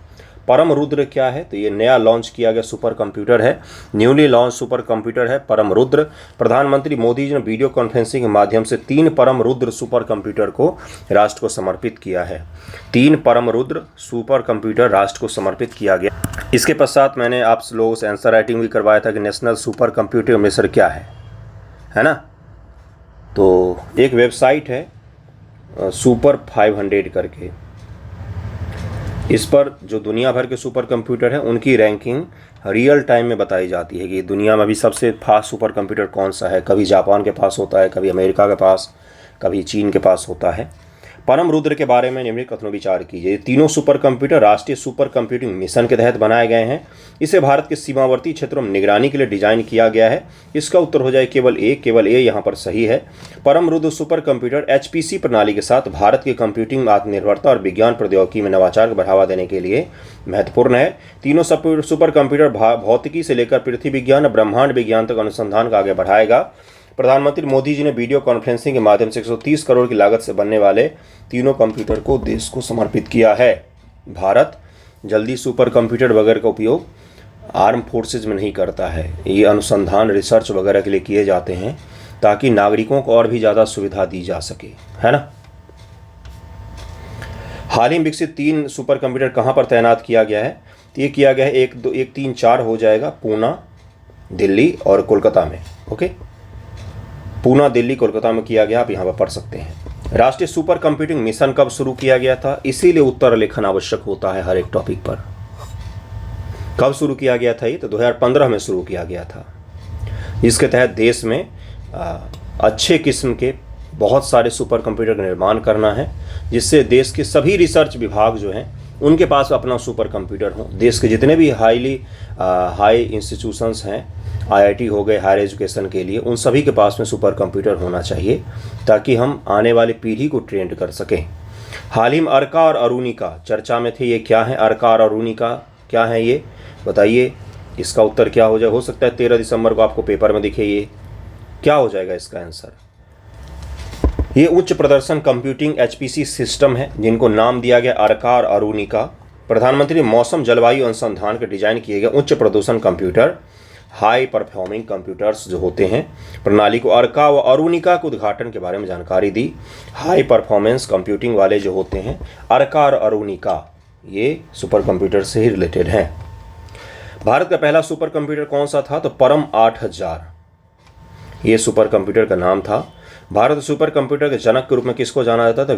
परम रुद्र क्या है? तो ये नया लॉन्च किया गया सुपर कंप्यूटर है, न्यूली लॉन्च सुपर कंप्यूटर है परम रुद्र। प्रधानमंत्री मोदी जी ने वीडियो कॉन्फ्रेंसिंग के माध्यम से 3 परम रुद्र सुपर कंप्यूटर को राष्ट्र को समर्पित किया है। 3 परम रुद्र सुपर कंप्यूटर राष्ट्र को समर्पित किया गया। इसके पश्चात मैंने आप लोगों से आंसर राइटिंग भी करवाया था कि नेशनल सुपर कंप्यूटर मिशन क्या है ना। तो एक वेबसाइट है सुपर 500 करके, इस पर जो दुनिया भर के सुपर कंप्यूटर हैं उनकी रैंकिंग रियल टाइम में बताई जाती है कि दुनिया में अभी सबसे फास्ट सुपर कंप्यूटर कौन सा है। कभी जापान के पास होता है, कभी अमेरिका के पास, कभी चीन के पास होता है। परम रुद्र के बारे में निम्नलिखित कथनों विचार कीजिए। तीनों सुपर कंप्यूटर राष्ट्रीय सुपर कंप्यूटिंग मिशन के तहत बनाए गए हैं। इसे भारत के सीमावर्ती क्षेत्रों में निगरानी के लिए डिजाइन किया गया है। इसका उत्तर हो जाए केवल ए यहाँ पर सही है। परम रुद्र सुपर कंप्यूटर HPC प्रणाली के साथ भारत की कंप्यूटिंग में आत्मनिर्भरता और विज्ञान प्रौद्योगिकी में नवाचार को बढ़ावा देने के लिए महत्वपूर्ण है। तीनों सुपर कंप्यूटर भौतिकी से लेकर पृथ्वी विज्ञान और ब्रह्मांड विज्ञान तक अनुसंधान को आगे बढ़ाएगा। प्रधानमंत्री मोदी जी ने वीडियो कॉन्फ्रेंसिंग के माध्यम से 130 करोड़ की लागत से बनने वाले तीनों कंप्यूटर को देश को समर्पित किया है। भारत जल्दी सुपर कंप्यूटर वगैरह का उपयोग आर्म फोर्सेज में नहीं करता है, ये अनुसंधान रिसर्च वगैरह के लिए किए जाते हैं ताकि नागरिकों को और भी ज़्यादा सुविधा दी जा सके, है ना। हाल ही में विकसित 3 सुपर कंप्यूटर कहाँ पर तैनात किया गया है? तो ये किया गया है 1, 2, 1, 3, 4 हो जाएगा, पूना, दिल्ली और कोलकाता में। ओके, पूना, दिल्ली, कोलकाता में किया गया, आप यहाँ पर पढ़ सकते हैं। राष्ट्रीय सुपर कंप्यूटिंग मिशन कब शुरू किया गया था? इसीलिए उत्तर लेखन आवश्यक होता है हर एक टॉपिक पर। कब शुरू किया गया था? ये तो 2015 में शुरू किया गया था, जिसके तहत देश में अच्छे किस्म के बहुत सारे सुपर कंप्यूटर का निर्माण करना है, जिससे देश के सभी रिसर्च विभाग जो हैं उनके पास अपना सुपर कंप्यूटर हो। देश के जितने भी हाई इंस्टीट्यूशंस हैं, IIT हो गए हायर एजुकेशन के लिए, उन सभी के पास में सुपर कंप्यूटर होना चाहिए ताकि हम आने वाली पीढ़ी को ट्रेंड कर सकें। हाल ही में अर्का और अरुणिका चर्चा में थे। ये क्या है? अर्का और अरुणिका क्या है ये बताइए। इसका उत्तर क्या हो जाए? हो सकता है 13 दिसंबर को आपको पेपर में दिखे। ये क्या हो जाएगा इसका आंसर? ये उच्च प्रदर्शन कंप्यूटिंग HPC सिस्टम है जिनको नाम दिया गया अर्का और अरुणिका। प्रधानमंत्री मौसम जलवायु अनुसंधान के डिजाइन किए गए उच्च प्रदूषण कंप्यूटर, हाई परफॉर्मिंग कंप्यूटर्स जो होते हैं प्रणाली को अर्का व अरुणिका के उद्घाटन के बारे में जानकारी दी। हाई परफॉर्मेंस कंप्यूटिंग वाले जो होते हैं अर्का और अरुणिका, ये सुपर कंप्यूटर से ही रिलेटेड हैं। भारत का पहला सुपर कंप्यूटर कौन सा था? तो परम 8000 ये सुपर कंप्यूटर का नाम था। भारत सुपर कंप्यूटर के जनक के रूप में किसको जाना जाता था?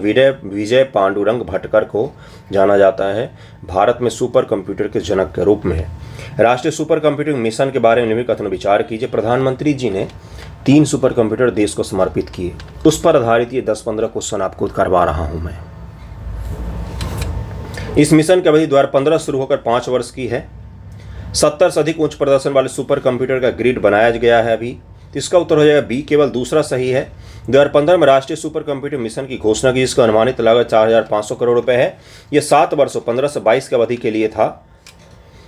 विजय पांडुरंग भटकर को जाना जाता है भारत में सुपर कंप्यूटर के जनक के रूप में। राष्ट्रीय सुपर कंप्यूटिंग मिशन के बारे में निम्नलिखित कथन विचार कीजिए। प्रधानमंत्री जी ने 3 सुपर कंप्यूटर देश को समर्पित किए, उस पर आधारित ये 10-15 क्वेश्चन आपको करवा रहा हूं मैं। इस मिशन की अवधि 2015 शुरू होकर 5 वर्ष की है। 70 से अधिक उच्च प्रदर्शन वाले सुपर कंप्यूटर का ग्रिड बनाया गया है अभी। इसका उत्तर हो जाएगा बी, केवल दूसरा सही है। 2015 में राष्ट्रीय सुपर कंप्यूटिंग मिशन की घोषणा की, जिसका अनुमानित लागत 4500 करोड़ रुपए है। यह 7 वर्षों 15 से 22 की अवधि के लिए था।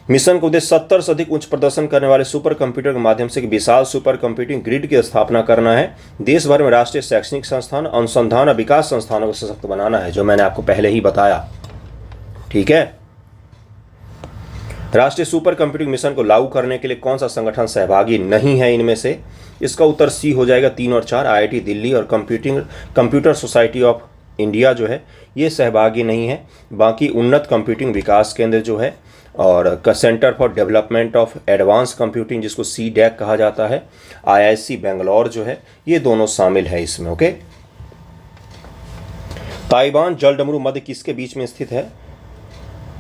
मिशन का उद्देश्य 70 से अधिक उच्च प्रदर्शन करने वाले सुपर कंप्यूटर के माध्यम से विशाल सुपर कंप्यूटिंग ग्रिड की स्थापना करना है। देश भर में राष्ट्रीय शैक्षणिक संस्थान, अनुसंधान और विकास संस्थानों को सशक्त बनाना है, जो मैंने आपको पहले ही बताया। ठीक है। राष्ट्रीय सुपर कंप्यूटिंग मिशन को लागू करने के लिए कौन सा संगठन सहभागी नहीं है इनमें से? इसका उत्तर सी हो जाएगा। 3 और 4 IIT दिल्ली और कंप्यूटर सोसाइटी ऑफ इंडिया जो है ये सहभागी नहीं है। बाकी उन्नत कंप्यूटिंग विकास केंद्र जो है और centre for development of advance computing जिसको CDAC कहा जाता है, IIC बेंगलोर जो है, ये दोनों शामिल है इसमें। ओके। ताइवान जलडमरू मध्य किसके बीच में स्थित है?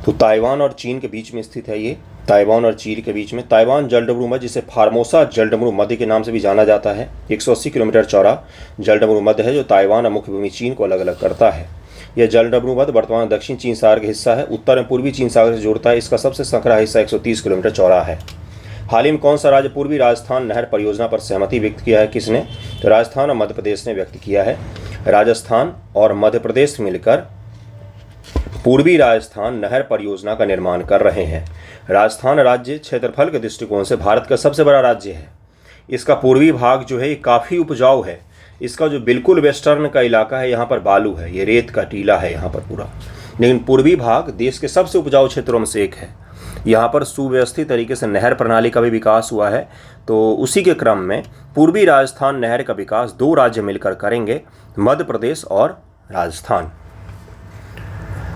तो ताइवान और चीन के बीच में स्थित है ये, ताइवान और चीन के बीच में। ताइवान जलडमरू मध्य जिसे फार्मोसा जलडमरू मध्य के नाम से भी जाना जाता है, 180 किलोमीटर चौड़ा जलडमरू मध्य है जो ताइवान और मुख्य भूमि चीन को अलग अलग करता है। यह जलडमरू मध्य वर्तमान दक्षिण चीन सागर का हिस्सा है, उत्तर में पूर्वी चीन सागर से जोड़ता है। इसका सबसे संकरा हिस्सा 130 किलोमीटर चौड़ा है। हाल ही में कौन सा राज्य पूर्वी राजस्थान नहर परियोजना पर सहमति व्यक्त किया है? किसने? तो राजस्थान और मध्य प्रदेश ने व्यक्त किया है। राजस्थान और मध्य प्रदेश मिलकर पूर्वी राजस्थान नहर परियोजना का निर्माण कर रहे हैं। राजस्थान राज्य क्षेत्रफल के दृष्टिकोण से भारत का सबसे बड़ा राज्य है। इसका पूर्वी भाग जो है ये काफ़ी उपजाऊ है। इसका जो बिल्कुल वेस्टर्न का इलाका है यहाँ पर बालू है, ये रेत का टीला है यहाँ पर पूरा। लेकिन पूर्वी भाग देश के सबसे उपजाऊ क्षेत्रों में से एक है। यहाँ पर सुव्यवस्थित तरीके से नहर प्रणाली का भी विकास हुआ है। तो उसी के क्रम में पूर्वी राजस्थान नहर का विकास 2 राज्य मिलकर करेंगे, मध्य प्रदेश और राजस्थान।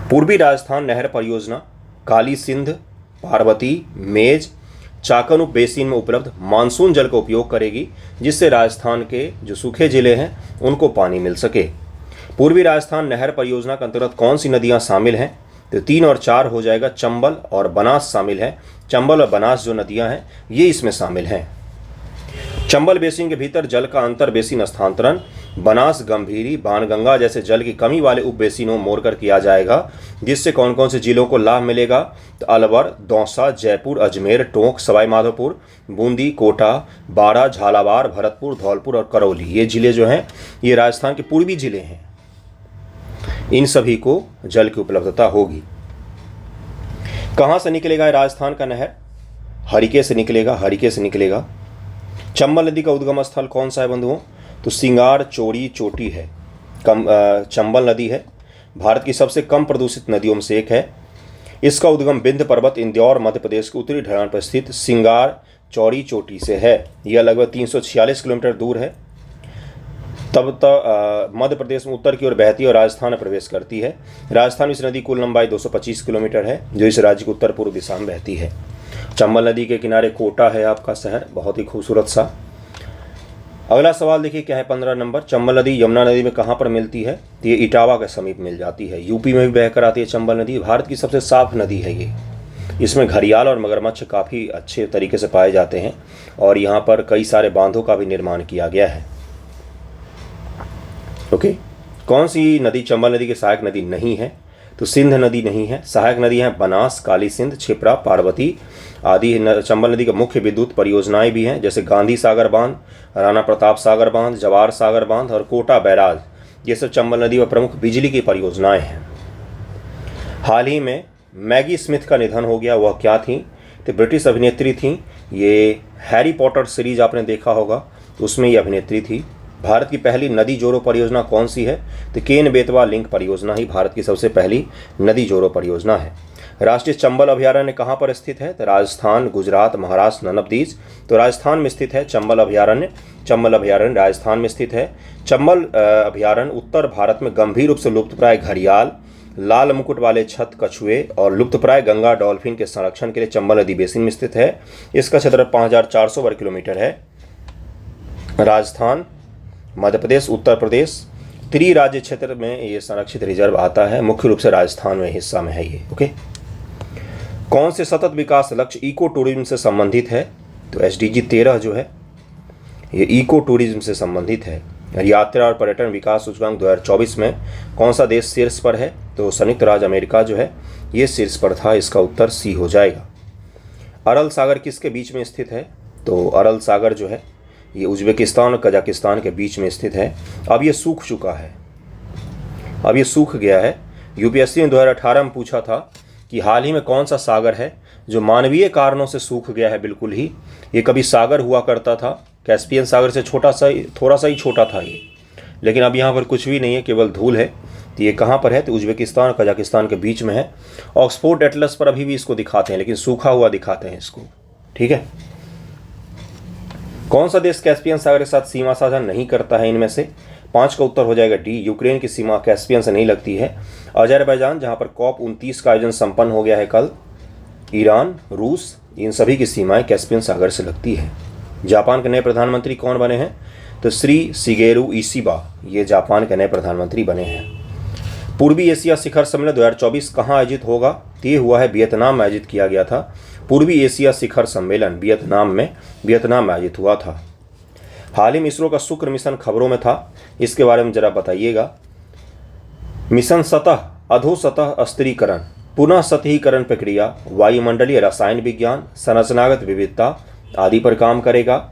पूर्वी राजस्थान नहर परियोजना काली सिंध, पार्वती, मेज, चाकन बेसिन में उपलब्ध मानसून जल का उपयोग करेगी, जिससे राजस्थान के जो सूखे जिले हैं उनको पानी मिल सके। पूर्वी राजस्थान नहर परियोजना के अंतर्गत कौन सी नदियां शामिल हैं? तो 3 और 4 हो जाएगा। चंबल और बनास शामिल है। चंबल और बनास जो नदियां हैं ये इसमें शामिल हैं। चंबल बेसिन के भीतर जल का अंतर बेसिन स्थानांतरण बनास, गंभीरी, बाणगंगा जैसे जल की कमी वाले उप बेसिनों में मोड़कर किया जाएगा, जिससे कौन कौन से जिलों को लाभ मिलेगा? तो अलवर, दौसा, जयपुर, अजमेर, टोंक, सवाई माधोपुर, बूंदी, कोटा, बाड़ा, झालावाड़, भरतपुर, धौलपुर और करौली, ये जिले जो हैं ये राजस्थान के पूर्वी जिले हैं। इन सभी को जल की उपलब्धता होगी। कहाँ से निकलेगा ये राजस्थान का नहर? हरिके से निकलेगा, हरिके से निकलेगा। चंबल नदी का उद्गम स्थल कौन सा है बंधुओं? तो सिंगार चोड़ी चोटी है। चंबल नदी है भारत की सबसे कम प्रदूषित नदियों में से एक है। इसका उद्गम विंध्य पर्वत इंदौर मध्य प्रदेश के उत्तरी ढलान पर स्थित सिंगार चौड़ी चोटी से है। यह लगभग 346 किलोमीटर दूर है। तब तक मध्य प्रदेश में उत्तर की ओर बहती है और राजस्थान में प्रवेश करती है। राजस्थान में इस नदी कुल लंबाई 225 किलोमीटर है, जो इस राज्य के उत्तर पूर्व दिशा में बहती है। चंबल नदी के किनारे कोटा है आपका शहर, बहुत ही खूबसूरत सा। अगला सवाल देखिए क्या है 15 नंबर। चंबल नदी यमुना नदी में कहाँ पर मिलती है? तो ये इटावा के समीप मिल जाती है। यूपी में भी बहकर आती है चंबल नदी। भारत की सबसे साफ नदी है ये। इसमें घड़ियाल और मगरमच्छ काफ़ी अच्छे तरीके से पाए जाते हैं और यहाँ पर कई सारे बांधों का भी निर्माण किया गया है। ओके। कौन सी नदी चंबल नदी की सहायक नदी नहीं है? तो सिंध नदी नहीं है। सहायक नदी हैं बनास, काली सिंध, क्षिप्रा, पार्वती आदि। चंबल नदी का मुख्य विद्युत परियोजनाएं भी हैं, जैसे गांधी सागर बांध, राणा प्रताप सागर बांध, जवाहर सागर बांध और कोटा बैराज। ये सब चंबल नदी पर प्रमुख बिजली की परियोजनाएं हैं। हाल ही में मैगी स्मिथ का निधन हो गया। वह क्या थी? तो ब्रिटिश अभिनेत्री थी। ये हैरी पॉटर सीरीज आपने देखा होगा, तो उसमें ये अभिनेत्री थी। भारत की पहली नदी जोड़ो परियोजना कौन सी है? तो केन बेतवा लिंक परियोजना ही भारत की सबसे पहली नदी जोड़ो परियोजना है। राष्ट्रीय चंबल अभयारण्य कहाँ पर स्थित है? तो Rajasthan, Gujarat, Maharashtra, none of these. तो राजस्थान में स्थित है चंबल अभयारण्य। चंबल अभयारण्य राजस्थान में स्थित है। चंबल अभयारण्य उत्तर भारत में गंभीर रूप से लुप्तप्राय घड़ियाल, लाल मुकुट वाले छत कछुए और लुप्तप्राय गंगा डॉल्फिन के संरक्षण के लिए चंबल नदी बेसिन में स्थित है। इसका क्षेत्र 5400 वर्ग किलोमीटर है। राजस्थान, मध्य प्रदेश, उत्तर प्रदेश त्रिराज्य क्षेत्र में ये संरक्षित रिजर्व आता है। मुख्य रूप से राजस्थान में हिस्सा में है ये। ओके। कौन से सतत विकास लक्ष्य इको टूरिज्म से संबंधित है? तो SDG 13 जो है ये इको टूरिज्म से संबंधित है। यात्रा और पर्यटन विकास सूचकांक 2024 में कौन सा देश शीर्ष पर है? तो संयुक्त राज्य अमेरिका जो है ये शीर्ष पर था। इसका उत्तर C हो जाएगा। अरल सागर किसके बीच में स्थित है? तो अरल सागर जो है ये उज्बेकिस्तान और कजाकिस्तान के बीच में स्थित है। अब ये सूख चुका है, अब ये सूख गया है। UPSC ने 2018 में पूछा था कि हाल ही में कौन सा सागर है जो मानवीय कारणों से सूख गया है बिल्कुल ही। ये कभी सागर हुआ करता था, कैस्पियन सागर से थोड़ा सा ही छोटा था ये, लेकिन अब यहाँ पर कुछ भी नहीं है, केवल धूल है। तो ये कहाँ पर है? तो उज्बेकिस्तान और कजाकिस्तान के बीच में है। ऑक्सफोर्ड एटलस पर अभी भी इसको दिखाते हैं, लेकिन सूखा हुआ दिखाते हैं इसको। ठीक है। कौन सा देश कैस्पियन सागर के साथ सीमा साझा नहीं करता है? इनमें से 5 का उत्तर हो जाएगा डी, यूक्रेन की सीमा कैस्पियन से नहीं लगती है। अजरबैजान, जहाँ पर COP29 का आयोजन संपन्न हो गया है कल। ईरान, रूस, इन सभी की सीमाएं कैस्पियन सागर से लगती है। जापान के नए प्रधानमंत्री कौन बने हैं? तो श्री शिगेरू इशिबा, ये जापान के नए प्रधानमंत्री बने हैं। पूर्वी एशिया शिखर सम्मेलन 2024 कहाँ आयोजित होगा? तो ये हुआ है वियतनाम में आयोजित किया गया था। पूर्वी एशिया शिखर सम्मेलन वियतनाम में आयोजित हुआ था। हाल ही में इसरो का शुक्र मिशन खबरों में था, इसके बारे में जरा बताइएगा। मिशन सतह अधोसतह स्थिरीकरण, पुनः सतहीकरण प्रक्रिया, वायुमंडलीय रसायन विज्ञान, संरचनागत विविधता आदि पर काम करेगा।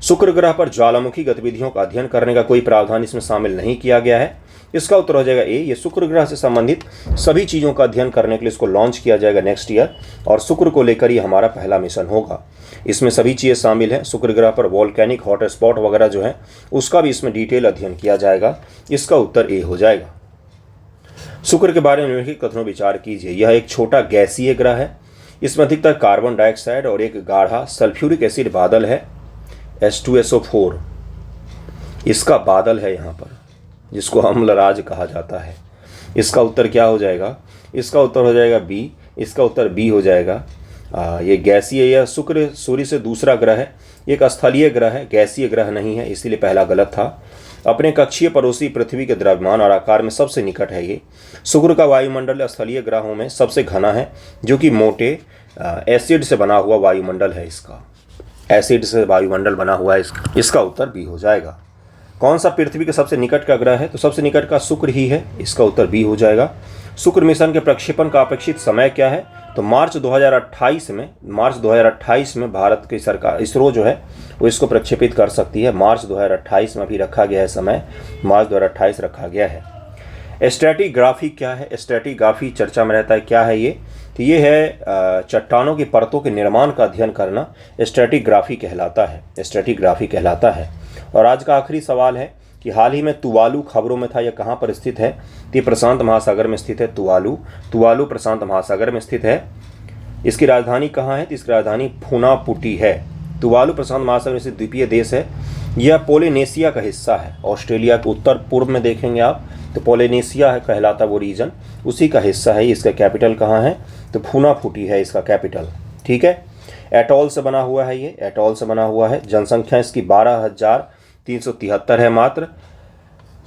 शुक्र ग्रह पर ज्वालामुखी गतिविधियों का अध्ययन करने का कोई प्रावधान इसमें शामिल नहीं किया गया है। इसका उत्तर हो जाएगा ए, ये शुक्र ग्रह से संबंधित सभी चीज़ों का अध्ययन करने के लिए इसको लॉन्च किया जाएगा नेक्स्ट ईयर, और शुक्र को लेकर ये हमारा पहला मिशन होगा। इसमें सभी चीज़ें शामिल हैं। शुक्र ग्रह पर वॉल्केनिक हॉट स्पॉट वगैरह जो है उसका भी इसमें डिटेल अध्ययन किया जाएगा। इसका उत्तर ए हो जाएगा। शुक्र के बारे में निम्नलिखित कथनों विचार कीजिए। यह एक छोटा गैसीय ग्रह है, इसमें अधिकतर कार्बन डाइऑक्साइड और एक गाढ़ा सल्फ्यूरिक एसिड बादल है, H2SO4 इसका बादल है यहाँ पर, जिसको अम्लराज कहा जाता है। इसका उत्तर क्या हो जाएगा? इसका उत्तर हो जाएगा बी, इसका उत्तर बी हो जाएगा। ये गैसीय, यह शुक्र सूर्य से दूसरा ग्रह है, एक स्थलीय ग्रह है, गैसीय ग्रह नहीं है, इसीलिए पहला गलत था। अपने कक्षीय पड़ोसी पृथ्वी के द्रव्यमान और आकार में सबसे निकट है ये। शुक्र का वायुमंडल स्थलीय ग्रहों में सबसे घना है, जो कि मोटे एसिड से बना हुआ वायुमंडल है। इसका एसिड से वायुमंडल बना हुआ है। इसका उत्तर बी हो जाएगा। कौन सा पृथ्वी के सबसे निकट का ग्रह है? तो सबसे निकट का शुक्र ही है, इसका उत्तर बी हो जाएगा। शुक्र मिशन के प्रक्षेपण का अपेक्षित समय क्या है? तो मार्च 2028 में भारत की सरकार इसरो जो है वो इसको प्रक्षेपित कर सकती है। मार्च 2028 में अभी रखा गया है समय, मार्च 2028 रखा गया है। स्ट्रैटिग्राफी क्या है? स्ट्रैटिग्राफी चर्चा में रहता है, क्या है ये? तो ये है चट्टानों की परतों के निर्माण का अध्ययन करना, स्ट्रैटिग्राफी कहलाता है, स्ट्रैटिग्राफी कहलाता है। और आज का आखिरी सवाल है कि हाल ही में तुवालू खबरों में था, यह कहाँ पर स्थित है? तो ये प्रशांत महासागर में स्थित है। तुवालू प्रशांत महासागर में स्थित है। इसकी राजधानी कहाँ है? तो इसकी राजधानी फुनापुटी है। तुवालू प्रशांत महासागर में स्थित द्वीपीय देश है। यह पोलिनेशिया का हिस्सा है। ऑस्ट्रेलिया के उत्तर पूर्व में देखेंगे आप तो पोलिनेशिया कहलाता वो रीजन, उसी का हिस्सा है। इसका कैपिटल कहाँ है? तो फुनापुटी है इसका कैपिटल। ठीक है। एटॉल से बना हुआ है, ये एटॉल से बना हुआ है। जनसंख्या इसकी 12,373 है मात्र।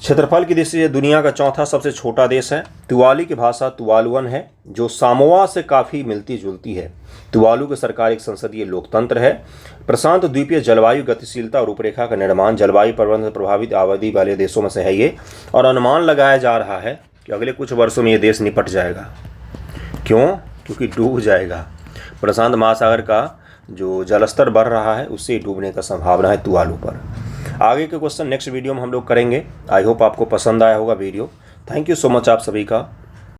क्षेत्रफल की दृष्टि से दुनिया का चौथा सबसे छोटा देश है। तुवाली की भाषा तुवालुअन है, जो सामोआ से काफ़ी मिलती जुलती है। तुवालू की सरकार एक संसदीय लोकतंत्र है। प्रशांत द्वीपीय जलवायु गतिशीलता और रूपरेखा का निर्माण जलवायु परिवर्तन से प्रभावित आबादी वाले देशों में से है ये, और अनुमान लगाया जा रहा है कि अगले कुछ वर्षों में ये देश निपट जाएगा। क्यों? क्योंकि डूब जाएगा। प्रशांत महासागर का जो जलस्तर बढ़ रहा है उससे डूबने का संभावना है तुवालू पर। आगे के क्वेश्चन नेक्स्ट वीडियो में हम लोग करेंगे। आई होप आपको पसंद आया होगा video. Thank you so much आप सभी का।